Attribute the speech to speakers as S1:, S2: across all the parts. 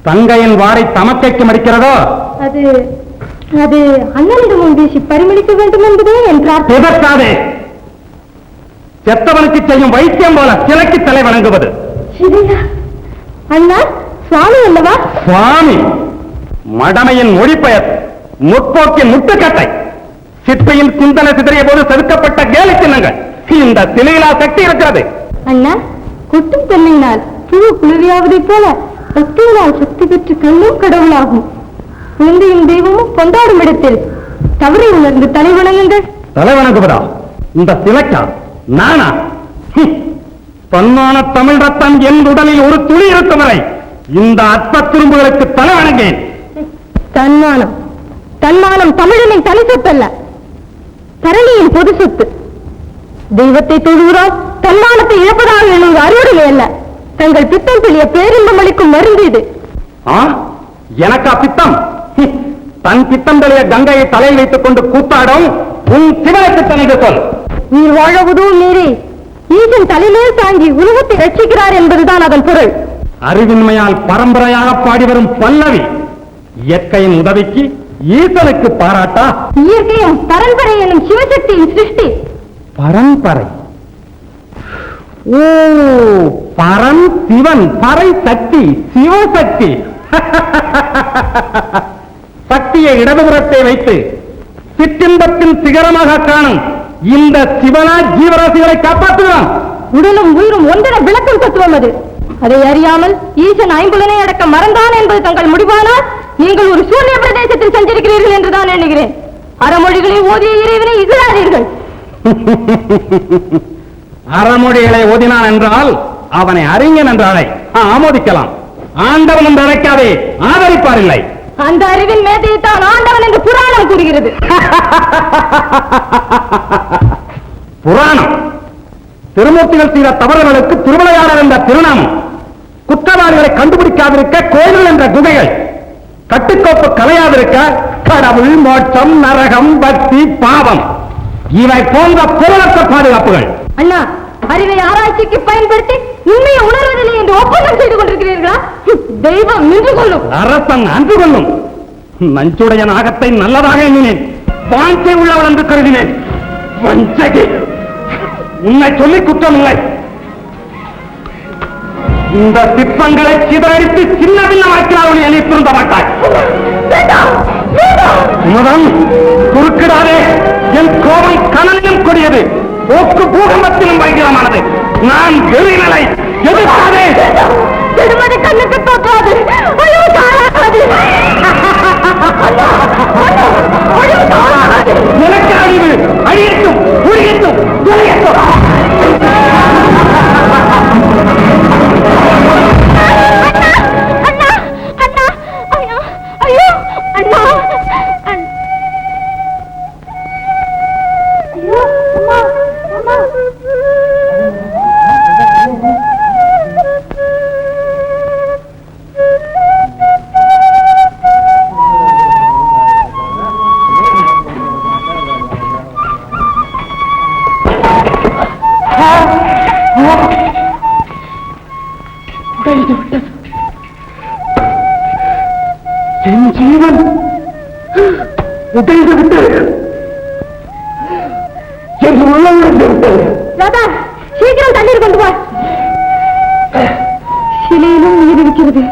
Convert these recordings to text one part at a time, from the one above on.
S1: தங்கையின் வாரை தமக்கைக்கு மடிக்கிறதோ?
S2: அது அது அண்ணனிடம் பேசி பரிமளிக்க வேண்டும் என்பதே என்
S1: பிரார்த்தனை. செத்தவனுக்கு செய்யும் வைத்தியம் போல சிலைக்கு தலை வணங்குவது.
S2: அண்ணா சுவாமி அல்லவா?
S1: சுவாமி மடமையின் மொழிபெயர், முற்போக்கின் முட்டுக்கட்டை, சிற்பியின் சிந்தனை சிதறிய போது செதுக்கப்பட்ட கேலி சின்னங்கள். இந்த சிலையிலா சக்தி இருக்கிறது.
S2: அண்ணா கொட்டும் தென்னையினால் புழு குளிரியாவதை போல பக்தியினால் சக்தி பெற்று கண்ணும் கடவுளாகும். குழந்தையும் தெய்வமும் கொண்டாடும் இடத்தில் தவறை உணர்ந்து தலை வணங்குங்கள்.
S1: தலை வணங்குவதா? இந்த சிலைக்கா? நானா? தன்மான தமிழ் ரத்தம் என் உடலில் ஒரு துளி இருக்கும் வரை இந்த அற்ப துரும்புகளுக்கு தலை வணங்கேன்.
S2: தன்மானம் தன்மானம் தமிழனின் தனி சொத்தல்ல, தரணியின் பொது சொத்து. தெய்வத்தை தொழுகிறோம், தன்மானத்தை இழப்பதாக எண்ணுவது அறுவடை அல்ல, தங்கள் பித்தம் தெளிய பேரின்பம் அளிக்கும் மருந்து இது.
S1: எனக்கா பித்தம்? தன் பித்தம் தெளிய கங்கையை தலையில் வைத்துக் கொண்டு கூத்தாடும் உன் சிவனை பித்தம் என்று சொல்.
S2: நீர் வாழவதும் நீரே ஈசன் தலையிலே தாங்கி உலகத்தை ரட்சிக்கிறார் என்பதுதான் அதன் பொருள்.
S1: அறிவின்மையால் பரம்பரையாக பாடி வரும் பல்லவி இயற்கையின் உதவிக்கு ஈசனுக்கு பாராட்டா?
S2: இயற்கையும் பரம்பரை எனும் சிவசக்தியின் சிருஷ்டி.
S1: பரம்பரை? ஓ, பரன் சிவன், பறை சக்தி, சிவசக்தி. சக்தியை இடதுபுறத்தை வைத்து சிற்றின்பத்தின் சிகரமாக காணும் இந்த சிவனா ஜீவராசிகளை காப்பாற்றுகிறான்.
S2: உடலும் உயிரும் ஒன்றென விளக்கும் தத்துவம் அது. அதை அறியாமல் ஈசன் ஐம்புலனை அடக்க மறந்தான் என்பது தங்கள் முடிவானால் நீங்கள் ஒரு சூரிய பிரதேசத்தில் சென்றிருக்கிறீர்கள் என்றுதான் எண்ணுகிறேன். அறமொழிகளை ஓதிய இறைவனை இகழாதீர்கள்.
S1: அறமொழிகளை ஓதினான் என்றால் அவனை அறிஞன் என்றாலே ஆமோதிக்கலாம். ஆண்டவன் என்று அழைக்காதே, ஆதரிப்பார் இல்லை.
S2: அந்த அறிவின் மேதையைத்தான் ஆண்டவன் என்று புராணம் கூறுகிறது.
S1: புராணம் திருமூர்த்திகள் செய்த தவறுகளுக்கு திருவிளையாடல் என்ற திருநாமம், குற்றவாளிகளை கண்டுபிடிக்காதிருக்க கோயில்கள் என்ற குகைகள், கட்டுக்கோப்பு கலையாதிருக்க கடவுள், மோட்சம், நரகம், பக்தி, பாவம், இவை போன்ற புறவற்ற பாதுகாப்புகள்.
S2: அண்ணா, அறிவை ஆராய்ச்சிக்கு பயன்படுத்தி உண்மையை உணர்வதில்லை என்று ஒப்பந்தம் செய்து கொண்டிருக்கிறீர்களா? தெய்வம் நின்று கொள்ளும்,
S1: அரசன் அன்று கொள்ளும். நஞ்சுடைய நாகத்தை நல்லதாக எண்ணினேன், வாஞ்சை உள்ளவள் என்று கருதினேன். வஞ்சகி, உன்னை சொல்லி குற்றம் இல்லை. இந்த சிற்பங்களை சிதறடித்து சின்ன பின்னமாக்கிறார்கள் என்னை திருந்த மாட்டாய். முதல் குறுக்கிடாதே, என் கோபம் கனலிலும் கொடியது, போக்கு பூகம்பத்திலும் பயங்கரமானது. நான் எரிநிலை எதிர்க்காதே.
S2: திருமதி கண்ணுக்கு தோற்றாது,
S1: எனக்கு அறிவு அழியட்டும், புரியட்டும், துளையட்டும். என் ஜீவன் உடைந்து விட்டது, என் உள்ளம் விட்டது.
S2: சீக்கிரம் தண்ணீர் கொண்டு வா. சிலையிலும் நீர் இருக்கிறது.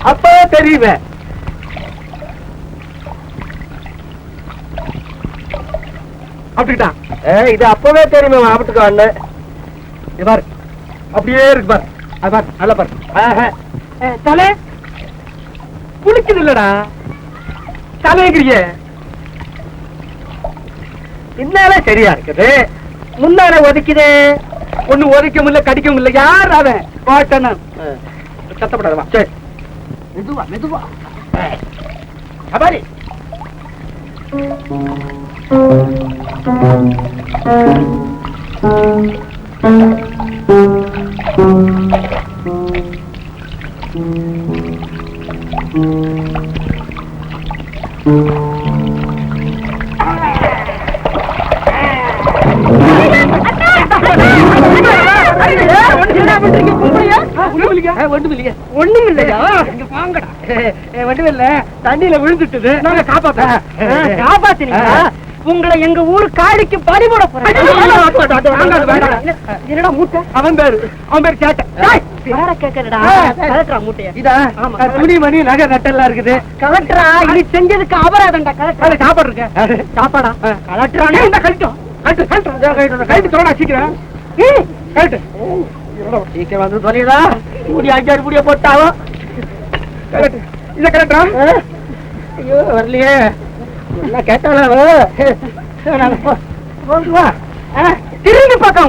S1: அப்ப தெரியுமே அப்படிக்கிட்டான். இது அப்பவே தெரியுமே ஆபத்துக்கு வாங்க. பாரு அப்படியே இருக்கு பாரு, அது பாரு, நல்ல பாரு. தலை குளிக்குது இல்லடா, தலைங்கிறிய பின்னால சரியா இருக்குது, முன்னால ஒதுக்குதே. ஒண்ணு ஒதுக்க முடியல, கடிக்க முடியல. யார் அவன்? பாட்டன சத்தப்படாதவா. சரி மெதுவா மெதுவா. அபாரி
S3: தண்ணியில விழுந்துட்டு நாங்க காப்பாத்தினீங்க. உங்களை எங்க ஊர் காடிக்கு பறிபோட போறேன். என்னடா மூட்டை? அவன் பேரு துணிமணி நகை நட்டெல்லாம் இருக்குது. கலெக்டரா இது செஞ்சதுக்கு அபராதம்டா. கலெக்டர் சாப்பாடு இருக்கு. சாப்பாடா கலெக்டரானே இந்த கழிட்டும் கழிட்டு தோடா சீக்கிரம் கழிட்டு சீக்கிரம் வந்து சொல்லிடா. முடி 5 முடிய போட்டாவும் இத கலெக்டரா. ஐயோ வரலையே கேட்டாலும் திரும்பி பார்க்க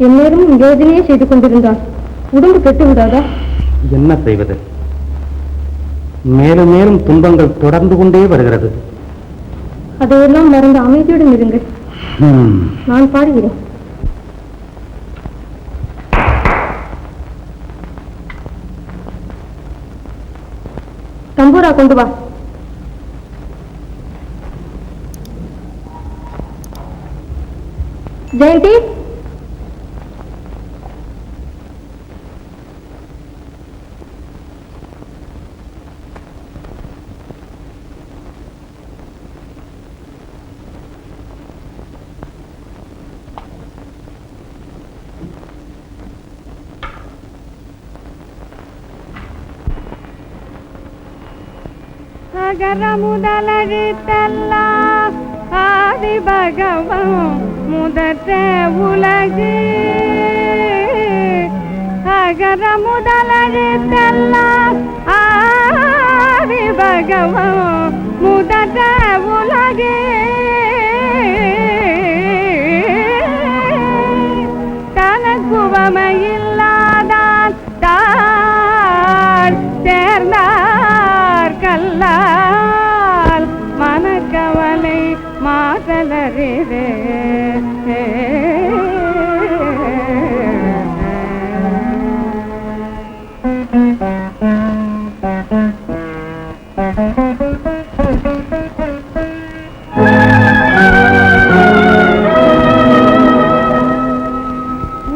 S2: எந்நேரமும் யோஜனையே செய்து கொண்டிருந்தால் உடம்பு கெட்டு விடாதா?
S1: என்ன செய்வது? மேலும் மேலும் துன்பங்கள் தொடர்ந்து கொண்டே வருகிறது.
S2: அதையெல்லாம் மறந்து அமைதியுடன் இருங்கள். நான் பாடுகிறேன். தம்பூரா கொண்டு வா. ஜெயந்தி,
S4: அகர முதலெழுத்தெல்லாம் ஆதி பகவன் முதற்ற உலகு. அகர முதலெழுத்தெல்லாம் ஆதி பகவன் முதற்ற உலகு. தனக்குவமையில்லாதான் தான் சேர்ந்தார் கல்லால் மனக்கவலை மாதலரிதே.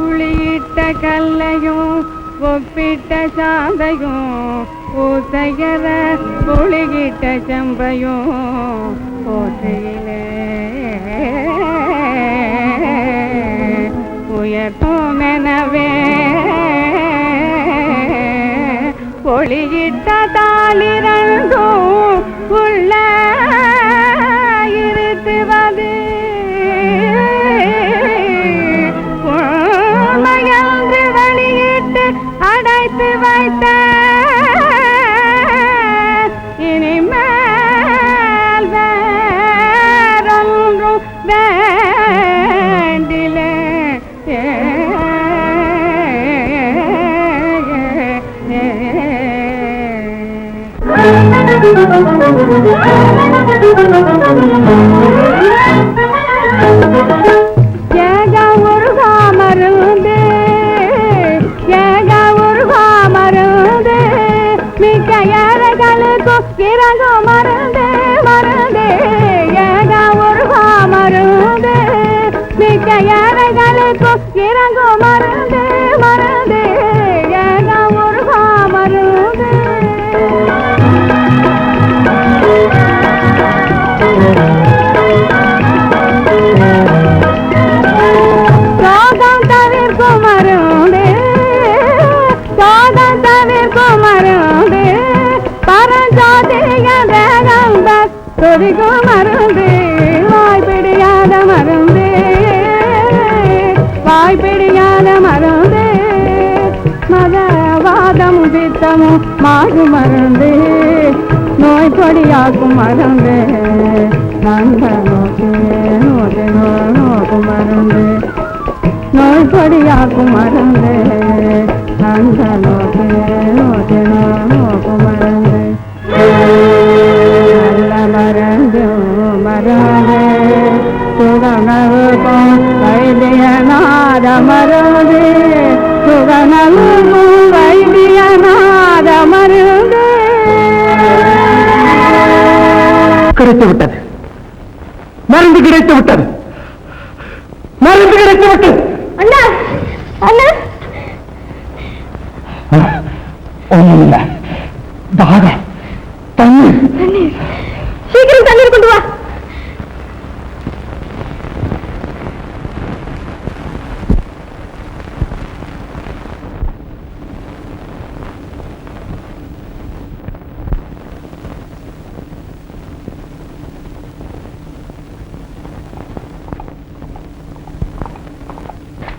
S4: உளியிட்ட கல்லையும் ஒப்பிட்ட சாந்தையும் பூசையர பொழிகிட்ட செம்பையும் போற்றையிலே உயர்த்தும் எனவே பொழிகிட்ட தாளிரண்டும் உள்ள இருத்துவது உண்மையன்று வெளியிட்டு அடைத்து வைத்த இனிமேல் வேறொன்றும் வேண்டிலே. ஏக உருகா மருந்து ஏக உருகா மருந்து மிக்க ஏழைகளுக்கும் இறங்கும் மருந்து மருந்து. ஏக உருகா மருந்து மிக்க ஏழைகளுக்கும் இறங்கும் மருந்து மருந்து. ஏக உருகா மருந்து. சோகம் தவிர்க்கும் மருந்து சோகம் தவிர்க்கும் மருந்து. பரஞ்சோதிய வேகம் துடிக்கும் மருந்து. வாய்ப்பிடியாத மருந்து வாய்ப்பிடியாத மருந்து. மதவாதம் பித்தமும் மாறு மருந்து. நோய் பொடியாக்கும் மருந்து. நந்த நோக்கு நோக்கு நோக்கு மருந்து. நோய் பொடியாக்கும் மருந்து. அந்த நோக்கு நோக்கு
S1: கிடைத்து விட்டது, மருந்து கிடைத்து விட்டது, மருந்து கிடைத்து விட்டது.
S2: அண்ணா அண்ணா
S1: ஒண்ணுமில்ல, தாகம், தண்ணீர்.
S2: சீக்கிரம் தண்ணீர் கொண்டு வா.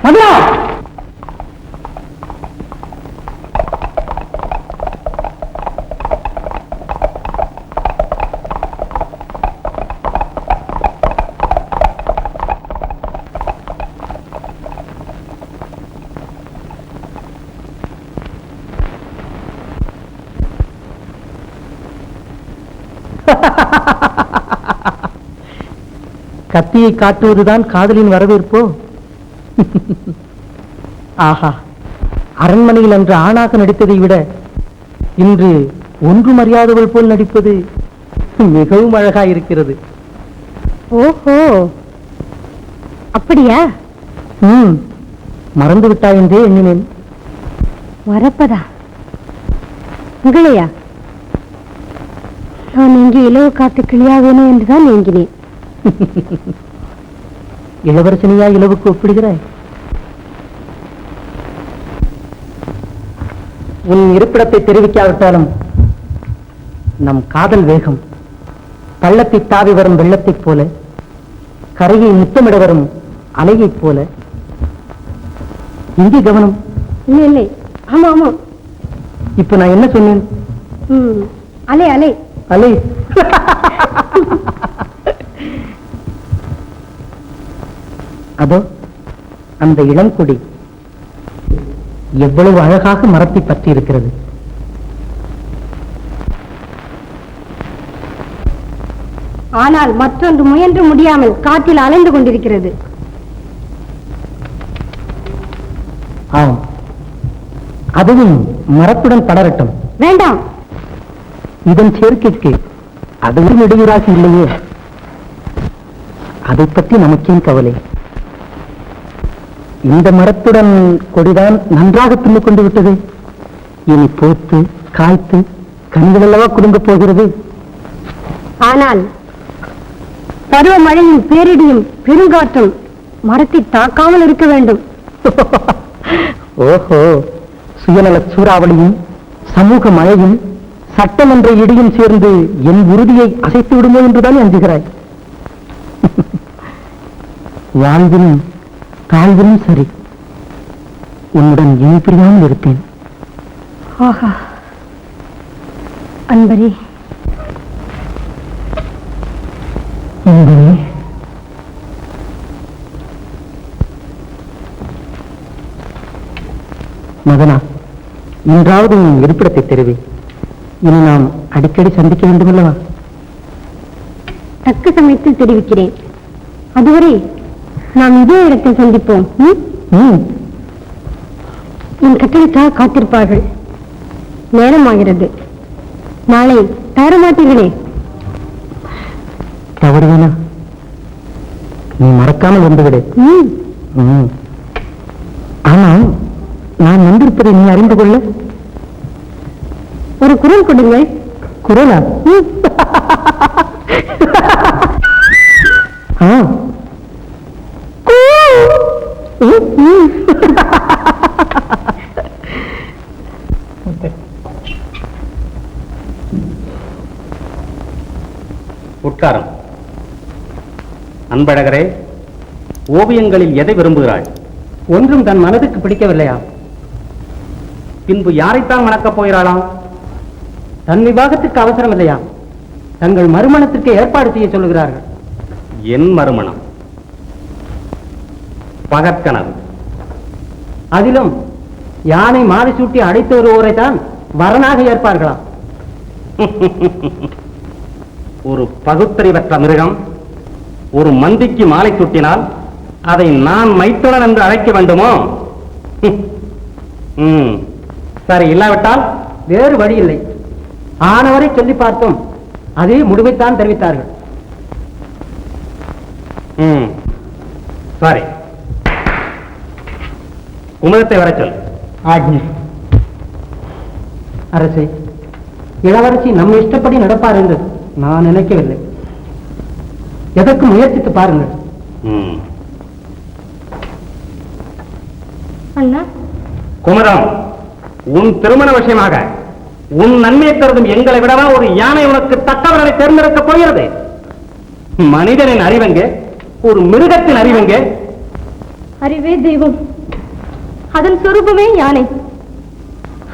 S1: மதுரா, கத்தியை காட்டுவதுதான் காதலின் வரவேற்போ? ஆஹா, அரண்மனையில் அன்று ஆணாக நடித்ததை விட இன்று ஒன்றும் அறியாதவள் போல் நடிப்பது மிகவும் அழகாயிருக்கிறது.
S2: ஓஹோ, அப்படியா?
S1: மறந்து விட்டாய் என்றே எண்ணினேன்.
S2: மறப்பதா? உங்களையா? நான் இங்கே இலவு காத்து கிளியாவேனோ என்றுதான் ஏங்கினேன்.
S1: இளவரசனியா இலவுக்கு ஒப்பிடுகிறாய்? உன் இருப்பிடத்தை தெரிவிக்காவிட்டாலும் நம் காதல் வேகம் பள்ளத்தை தாவி வரும் வெள்ளத்தைப் போல, கரையை முத்தமிட வரும் அலையைப் போல. இங்கே கவனம்.
S2: இல்லை இல்லை, ஆமா ஆமா.
S1: இப்ப நான் என்ன சொன்னேன்?
S2: அலை அலை
S1: அலை. அதோ அந்த இளங்கொடி எவ்வளவு அழகாக மரத்தை பற்றி இருக்கிறது.
S2: ஆனால் மற்றொன்று முயன்று முடியாமல் காற்றில் அலைந்து கொண்டிருக்கிறது.
S1: ஆம், அதுவும் மரத்துடன் படரட்டும்.
S2: வேண்டாம்,
S1: இதன் சேர்க்கைக்கு அதுவும் இடையூறாக இல்லையே. அதை பற்றி நமக்கேன் கவலை? இந்த மரத்துடன் கொடிதான் நன்றாக பின்னிக் கொண்டு விட்டது. இனி பூத்து காய்த்து கண்கள் அல்லவா குடுங்கப் போகிறது.
S2: ஆனால் பருவமழையின் பேரிடியும் பெருங்காற்றும் மரத்தை தாக்காமல் இருக்க வேண்டும்.
S1: ஓஹோ, சுயநல சூறாவளியும் சமூக மழையும் சட்டமன்ற இடியும் சேர்ந்து என் உறுதியை அசைத்து விடுமோ என்றுதான் அஞ்சுகிறாய். வாழ்விலும் தாழ்விலும் சரி, உன்னுடன் இனி பிரியாமல் இருப்பேன்.
S2: ஆஹா, அன்பரே,
S1: மகனா, இன்றாவது உன் இருப்பிடத்தை தெரிவி. இனி நாம் அடிக்கடி சந்திக்க வேண்டுமல்லவா?
S2: தக்க சமயத்தில் தெரிவிக்கிறேன். அதுவரை நாம் இதே இடத்தில் சந்திப்போம். என் கட்டளைக்காக காத்திருப்பார்கள். நேரமாகிறது. நாளை தவறமாட்டீர்களே?
S1: தவறுவேனா? நீ மறக்காமல் வந்துவிடு. ஆனால் நான் வந்திருப்பதை நீ அறிந்து கொள்ள
S2: ஒரு குரல் கொடுங்கள்.
S1: குரலா? உட்காரம். அன்பழகரே, ஓவியங்களில் எதை விரும்புகிறாய்? ஒன்றும் தன் மனதுக்கு பிடிக்கவில்லையா? பின்பு யாரைத்தான் மணக்கப் போகிறாளாம்? தன் விவாகத்துக்கு அவசரம் இல்லையா? தங்கள் மறுமணத்திற்கு ஏற்பாடு செய்ய சொல்லுகிறார்கள். என் மறுமணம்? பகற்கனவு. அதிலும் யானை மாலை சூட்டி அடைத்து வருவோரை தான் வரனாக ஏற்பார்களாம். ஒரு பகுத்தறிவற்ற மிருகம் ஒரு மந்திக்கு மாலை சூட்டினால் அதை நான் மைத்துடன் என்று அழைக்க வேண்டுமோ? சரி, இல்லாவிட்டால் வேறு வழி இல்லை. ஆனவரை சொல்லி பார்த்தோம், அதே முடிவைத்தான் தெரிவித்தார்கள். சாரி, குமுதத்தை வர சொல்.
S3: ஆஜ்ஞை.
S1: அரசே, இளவரசி நம்ம இஷ்டப்படி நடப்பார் என்று நான் நினைக்கவில்லை. எதற்கு முயற்சித்து பாருங்கள்.
S2: அண்ணா,
S1: குமரம், உன் திருமண விஷயமாக உன் நன்மையை கருதும் எங்களை விடவா ஒரு யானை உனக்கு தக்கவர்களை தேர்ந்தெடுக்கப் போகிறது? மனிதனின் அறிவெங்கே, ஒரு மிருகத்தின் அறிவெங்கே?
S2: அறிவே தெய்வம், அதன் சொரூபமே யானை.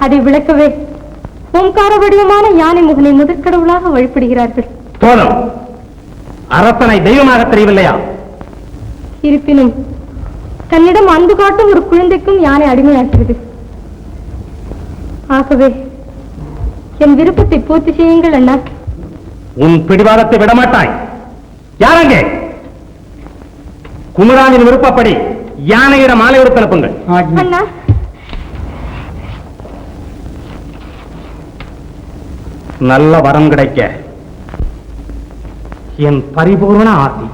S2: அதை விளக்கவே ஓங்கார வடிவமான யானை முகனை முதற்கடவுளாக வழிபடுகிறார்கள்.
S1: போதும், அரசனை தெய்வமாக தெரியவில்லையா?
S2: இருப்பினும் தன்னிடம் அன்பு காட்டும் ஒரு குழந்தைக்கும் யானை அடிமையாகிறது. ஆகவே என் விருப்பத்தை பூர்த்தி செய்யுங்கள் அண்ணா.
S1: உன் பிடிவாதத்தை விடமாட்டாய். யாரங்கே? குமரானின் விருப்பப்படி யானையிடம் மாலை உறுத்து அனுப்புங்கள்.
S2: அண்ணா,
S1: நல்ல வரம் கிடைக்க என் பரிபூர்ண ஆசி.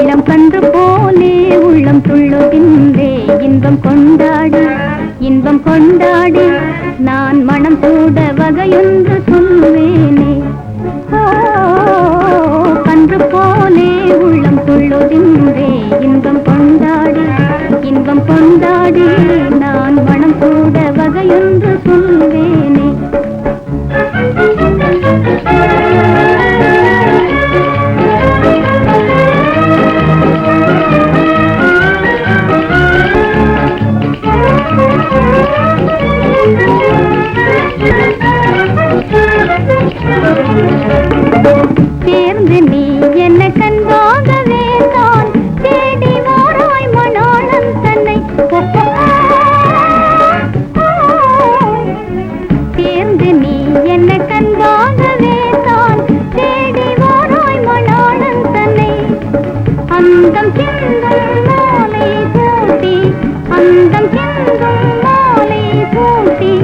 S4: இளம் கன்று போலே உள்ளம் துள்ளுகின்றே, இன்பம் கொண்டாடி இன்பம் கொண்டாடி நான் மனம் சூட வகையொன்று சொல்வேனே. ஓ, கன்று போலே உள்ளம் துள்ளுகின்றே, இன்பம் கொண்டாடி இன்பம் கொண்டாடி நான் மனம் சூட வகையொன்று சொல்வேனே. சேர்ந்து நீ என்ன கண்பாகவே தான் தேடி வாராய் மணாளன் தன்னை. சேர்ந்து நீ என்ன கண்பாகவே தான் தேடி வாராய் மணாளன் தன்னை. அந்தம் சிந்தும் மாலை பூட்டி, அந்தம் சிந்தும் மாலை பூட்டி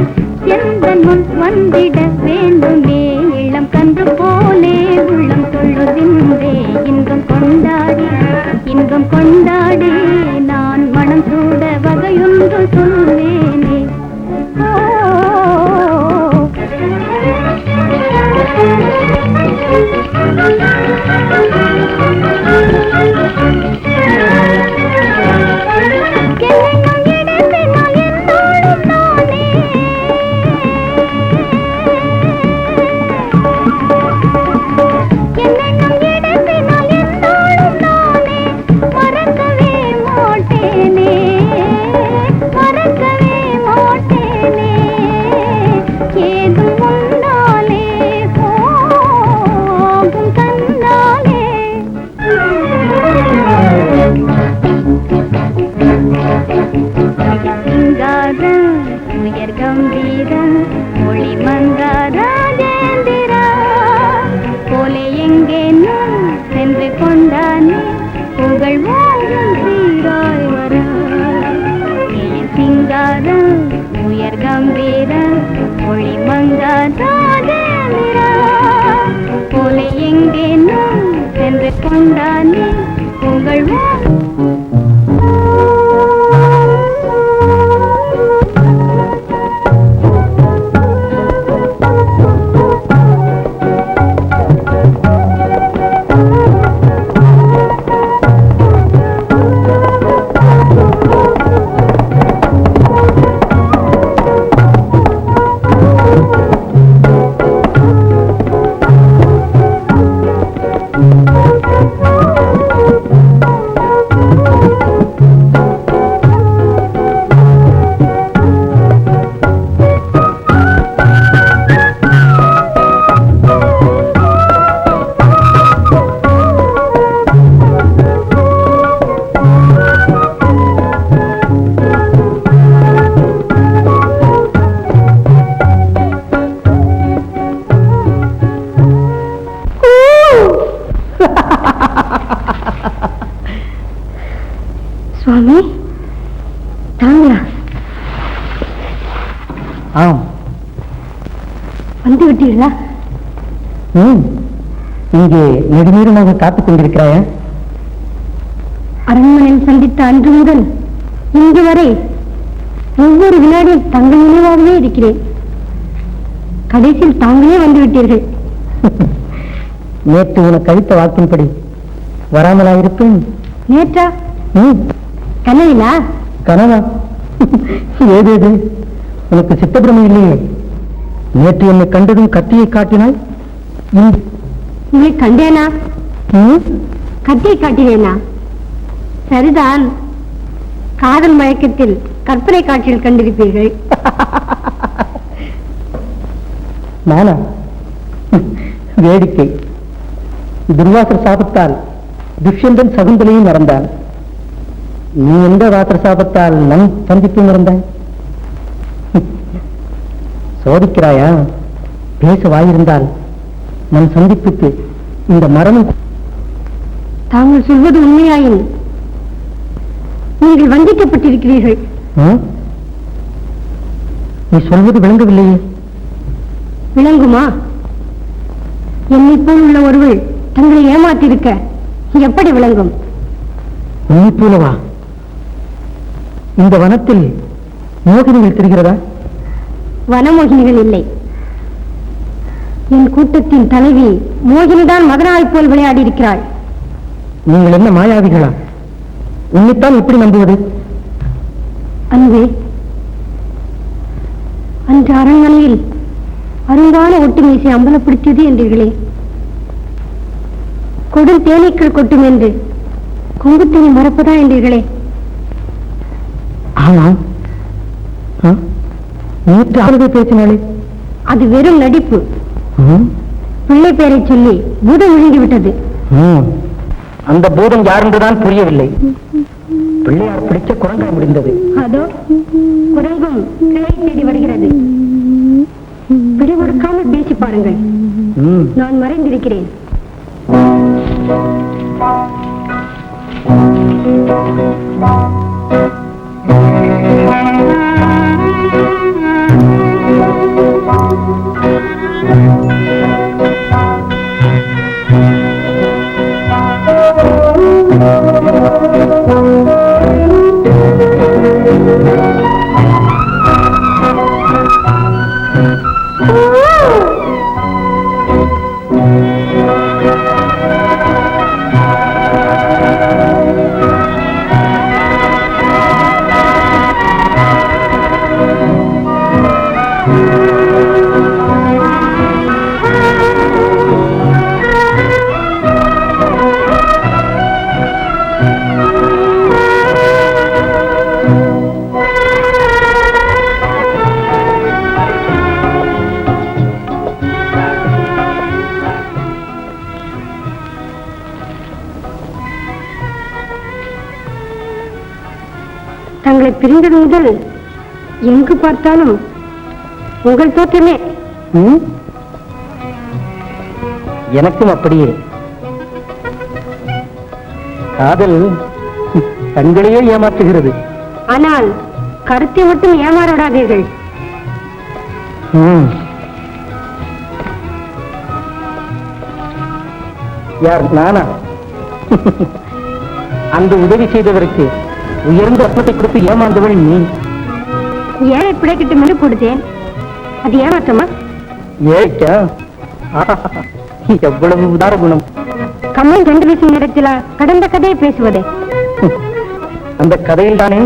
S4: எந்தன் முன் வந்திட வேண்டுமே. இளம் கன்று போலே உள்ளம் தொழுகின்றே, இன்பம் கொண்டாடி இன்பம் கொண்டாடி நான் மனம் சூட வகையொன்று சொல்வேனே. கொண்டானே உங்கள்
S1: ஆம்.
S2: வந்து விட்டீர்களா?
S1: இங்கே நெடுநீரமாக காத்துக் கொண்டிருக்கிறாயா?
S2: அரண்மனையில் சந்தித்த அன்று முதல் இன்று வரை ஒவ்வொரு வினாடியும் தங்கள் நினைவாகவே இருக்கிறேன். கடைசியில் தாங்களே வந்து விட்டீர்கள்.
S1: நேற்று உனக்கு அளித்த வாக்கின்படி வராமலாயிருப்பேன்.
S2: நேற்றா? கனவிலா?
S1: கனவா? ஏதேது உனக்கு சித்தப்பிரமை இல்லையே. நேற்று என்னை கண்டதும் கத்தியை காட்டினாய்.
S2: உங்களை கண்டேனா? கத்தியை காட்டினேனா? சரிதான். காதல் மயக்கத்தில் கற்பனை காட்சியில் கண்டிருப்பீர்கள்.
S1: நானா? வேடிக்கை. துர்வாசர் சாபத்தால் துஷ்யந்தன் சகுந்தலையும் மறந்தான். நீ எந்த வாசர் சாபத்தால் நம் சந்திப்பு மறந்தாய்? சோதிக்கிறாயா? பேச வாயிருந்தால் நம் சந்திப்புக்கு இந்த மரணம்.
S2: தாங்கள் சொல்வது உண்மையாயின் நீங்கள் வஞ்சிக்கப்பட்டிருக்கிறீர்கள்.
S1: நீ சொல்வது விளங்கவில்லையே.
S2: விளங்குமா? என்னை போல் உள்ள ஒருவள் தங்களை ஏமாத்திருக்க எப்படி விளங்கும்?
S1: உன்னை போலவா? இந்த வனத்தில் மோகினிகள் தெரிகிறதா?
S2: வனமோகினிகள் இல்லை. என் கூட்டத்தின் தலைவி மோகினிதான் மதனாவை போல் விளையாடி இருக்கிறாள்.
S1: நீங்கள் என்ன மாயாவிகளா? உன்னைத்தான் எப்படி நம்புவது?
S2: அன்பே, அன்று அரண்மனையில் அருங்கான ஒட்டுமீசை அம்பலப்படுத்தியது என்றீர்களே, கொடும் தேனீக்கள் கொட்டும் என்று கொங்குத்தேனை மறப்பதா என்றீர்களே.
S1: ஆமாம், நேற்று ஆளுகை பேசினாலே.
S2: அது வெறும் நடிப்பு. பிள்ளை பேரை சொல்லி பூதம் விழுங்கிவிட்டது.
S1: அந்த பூதம் யார் என்றுதான் புரியவில்லை. பிள்ளையார் பிடிச்ச குரங்கா முடிந்தது.
S2: அதோ குரங்கும் கிளை தேடி வருகிறது. பிடிவெடுக்காமல் பேசி பாருங்கள். நான் மறைந்திருக்கிறேன். தங்களை பிரிந்தது முதல் எங்கு பார்த்தாலும் உங்கள் தோற்றமே.
S1: எனக்கும் அப்படியே. காதல் தங்களையே ஏமாற்றுகிறது.
S2: ஆனால் கருத்தை மட்டும் ஏமாற விடாதீர்கள்.
S1: யார்? நானா? அந்த உதவி செய்தவருக்கு உயர்ந்த ரத்னத்தை கொடுத்து ஏமாந்தவள் நீ.
S2: ஏழை பிழைக்கிட்டு மெனு கொடுத்தேன். அது ஏமாற்றமா?
S1: ஏழைக்கா? எவ்வளவு உதார குணம்.
S2: கம்மன் 2 வயசு நேரத்திலா கடந்த கதையை பேசுவதே?
S1: அந்த கதையில் தானே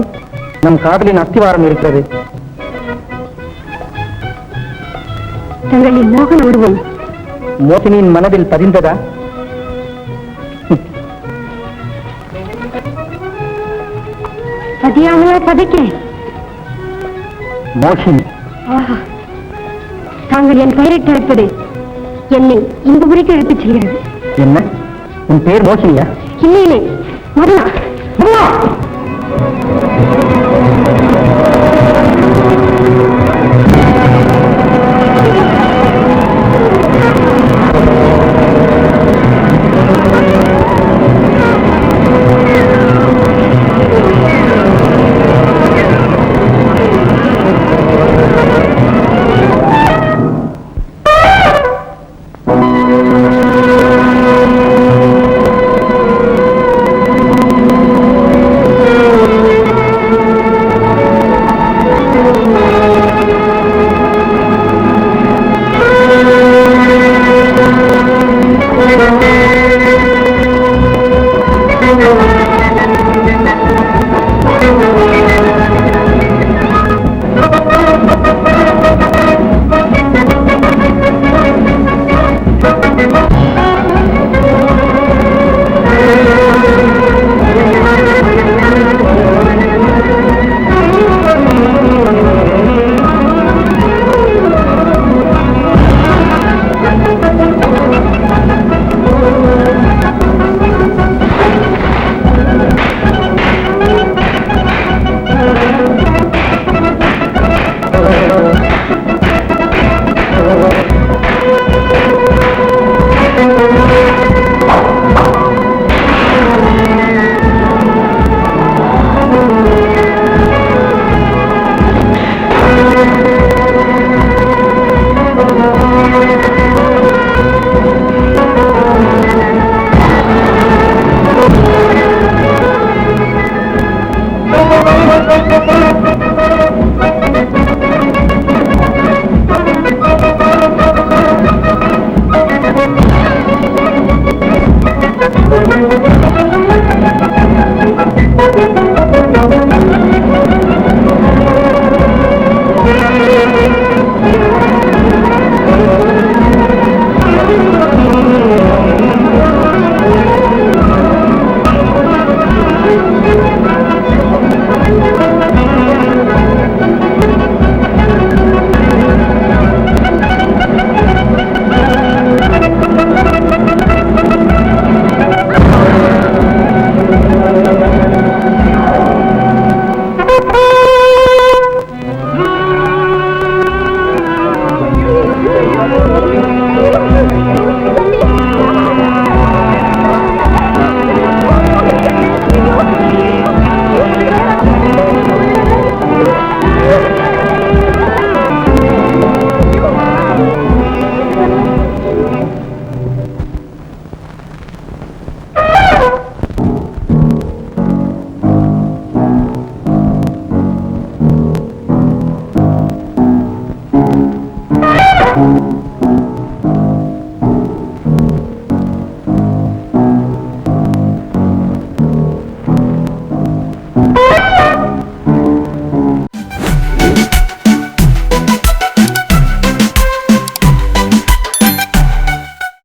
S1: நம் காதலின் அஸ்திவாரம் இருக்கிறது.
S2: தங்களின் மோகன உருவம்
S1: மோகினியின் மனதில் பதிந்ததா?
S2: பதியாமலா பதைக்கிறேன்.
S1: மோகினி,
S2: தாங்கள் என் பெயரிட்டு அழைப்பது என்னை இந்த முறைக்கு எடுத்துச் செல்கிறது.
S1: என்ன உன் பேர் மோகினியா?
S2: இல்லை, மதுரா.